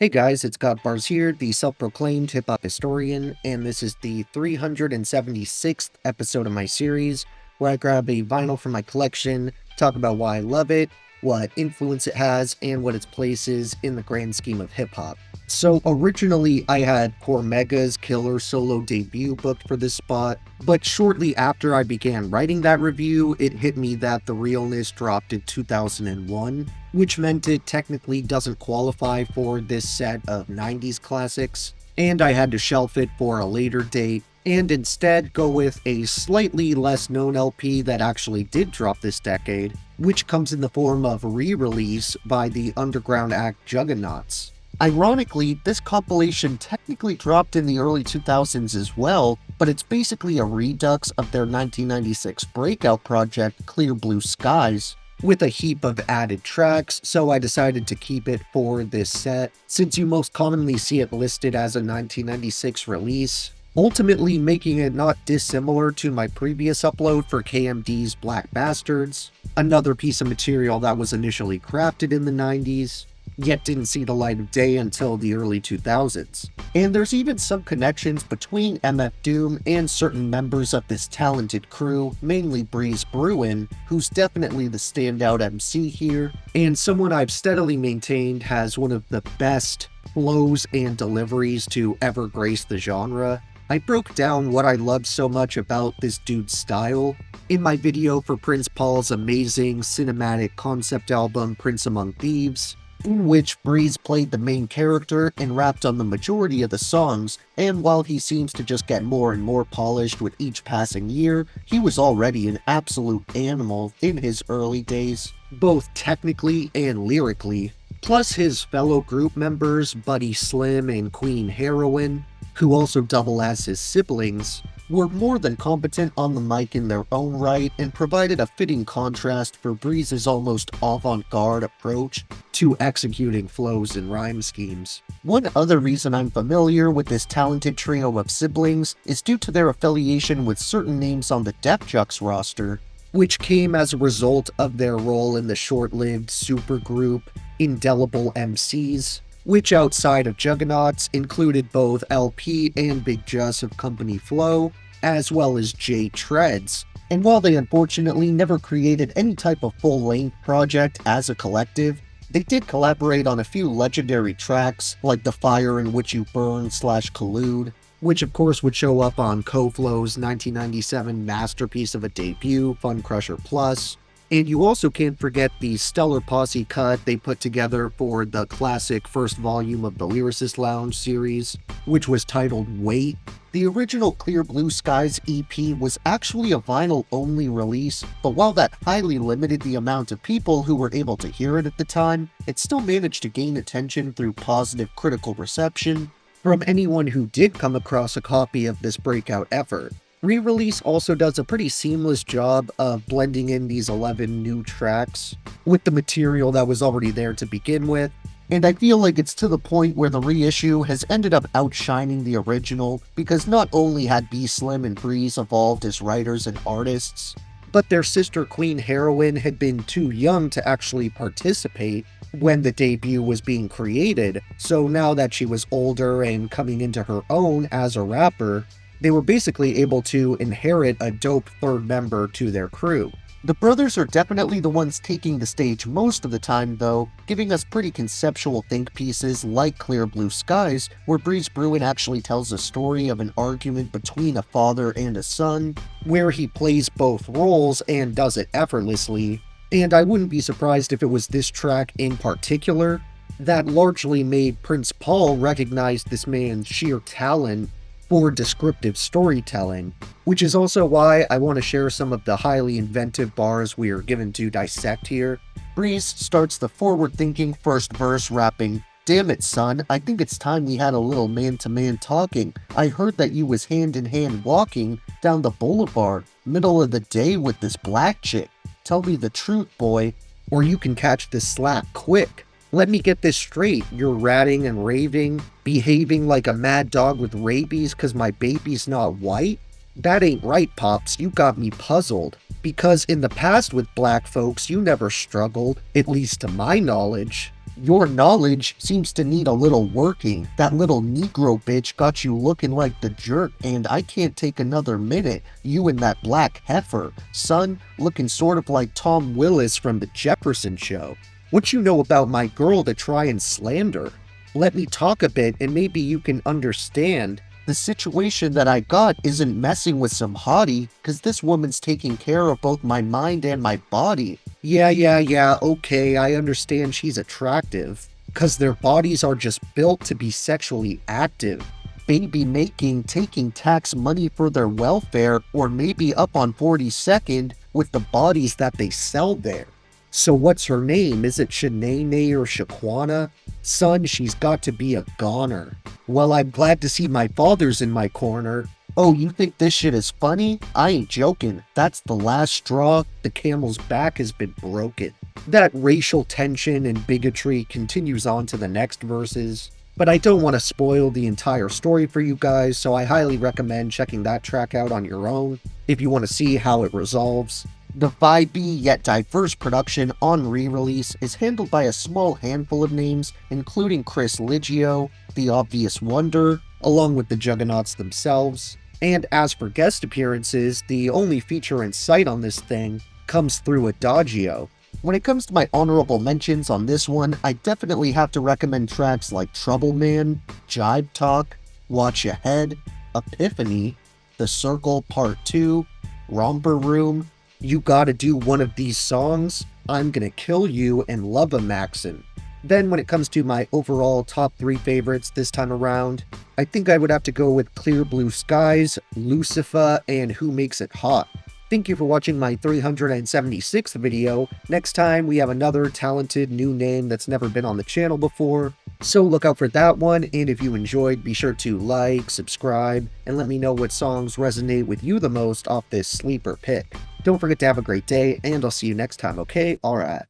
Hey guys, it's God Bars here, the self-proclaimed hip-hop historian, and this is the 376th episode of my series, where I grab a vinyl from my collection, talk about why I love it, what influence it has, and what its place is in the grand scheme of hip-hop. So originally I had Cormega's Killer solo debut booked for this spot, but shortly after I began writing that review, it hit me that the realness dropped in 2001, which meant it technically doesn't qualify for this set of 90s classics, and I had to shelf it for a later date, and instead go with a slightly less known LP that actually did drop this decade, which comes in the form of re-release by the underground act Juggaknots. Ironically, this compilation technically dropped in the early 2000s as well, but it's basically a redux of their 1996 breakout project Clear Blue Skies, with a heap of added tracks, so I decided to keep it for this set, since you most commonly see it listed as a 1996 release, ultimately making it not dissimilar to my previous upload for KMD's Black Bastards, another piece of material that was initially crafted in the 90s, yet didn't see the light of day until the early 2000s. And there's even some connections between MF Doom and certain members of this talented crew, mainly Breeze Bruin, who's definitely the standout MC here, and someone I've steadily maintained has one of the best flows and deliveries to ever grace the genre. I broke down what I loved so much about this dude's style in my video for Prince Paul's amazing cinematic concept album Prince Among Thieves, in which Breeze played the main character and rapped on the majority of the songs, and while he seems to just get more and more polished with each passing year, he was already an absolute animal in his early days, both technically and lyrically. Plus his fellow group members, Buddy Slim and Queen Heroin, who also double as his siblings, were more than competent on the mic in their own right and provided a fitting contrast for Breeze's almost avant-garde approach to executing flows and rhyme schemes. One other reason I'm familiar with this talented trio of siblings is due to their affiliation with certain names on the Def Jux roster, which came as a result of their role in the short-lived supergroup Indelible MCs, which outside of Juggaknots included both LP and Big Juss of Company Flow, as well as J Treads. And while they unfortunately never created any type of full-length project as a collective, they did collaborate on a few legendary tracks like The Fire in Which You Burn / Collude, which of course would show up on Ko-Flow's 1997 masterpiece of a debut, Fun Crusher Plus. And you also can't forget the stellar posse cut they put together for the classic first volume of the Lyricist Lounge series, which was titled Wait. The original Clear Blue Skies EP was actually a vinyl-only release, but while that highly limited the amount of people who were able to hear it at the time, it still managed to gain attention through positive critical reception from anyone who did come across a copy of this breakout effort. Re-release also does a pretty seamless job of blending in these 11 new tracks with the material that was already there to begin with, and I feel like it's to the point where the reissue has ended up outshining the original because not only had B Slim and Breeze evolved as writers and artists, but their sister Queen Heroin had been too young to actually participate when the debut was being created, so now that she was older and coming into her own as a rapper, they were basically able to inherit a dope third member to their crew. The brothers are definitely the ones taking the stage most of the time though, giving us pretty conceptual think pieces like Clear Blue Skies, where Breeze Bruin actually tells a story of an argument between a father and a son, where he plays both roles and does it effortlessly, and I wouldn't be surprised if it was this track in particular that largely made Prince Paul recognize this man's sheer talent for descriptive storytelling, which is also why I want to share some of the highly inventive bars we are given to dissect here. Breeze starts the forward-thinking first verse rapping, "Damn it, son, I think it's time we had a little man-to-man talking. I heard that you was hand-in-hand walking down the boulevard, middle of the day with this black chick. Tell me the truth, boy, or you can catch this slap quick. Let me get this straight, you're ratting and raving, behaving like a mad dog with rabies cause my baby's not white? That ain't right, Pops, you got me puzzled. Because in the past with black folks, you never struggled, at least to my knowledge. Your knowledge seems to need a little working. That little Negro bitch got you looking like the jerk, and I can't take another minute. You and that black heifer, son, looking sort of like Tom Willis from the Jefferson Show. What you know about my girl to try and slander? Let me talk a bit and maybe you can understand. The situation that I got isn't messing with some hottie, cause this woman's taking care of both my mind and my body. Yeah, okay, I understand she's attractive. Cause their bodies are just built to be sexually active. Baby making, taking tax money for their welfare, or maybe up on 42nd with the bodies that they sell there. So what's her name? Is it Shanae or Shaquana? Son, she's got to be a goner. Well, I'm glad to see my father's in my corner. Oh, you think this shit is funny? I ain't joking. That's the last straw. The camel's back has been broken. That racial tension and bigotry continues on to the next verses. But I don't want to spoil the entire story for you guys, so I highly recommend checking that track out on your own if you want to see how it resolves. The vibey yet diverse production on re-release is handled by a small handful of names, including Chris Liggio, The Obvious Wonder, along with the Juggaknots themselves. And as for guest appearances, the only feature in sight on this thing comes through Adagio. When it comes to my honorable mentions on this one, I definitely have to recommend tracks like Trouble Man, Jive Talk, Watch Ahead, Epiphany, The Circle Part 2, Romper Room, You Gotta Do One of These Songs, I'm Gonna Kill You, and Love a Maxin. Then when it comes to my overall top 3 favorites this time around, I think I would have to go with Clear Blue Skies, Lucifer, and Who Makes It Hot. Thank you for watching my 376th video. Next time we have another talented new name that's never been on the channel before, so look out for that one, and if you enjoyed, be sure to like, subscribe, and let me know what songs resonate with you the most off this sleeper pick. Don't forget to have a great day, and I'll see you next time, okay? Alright.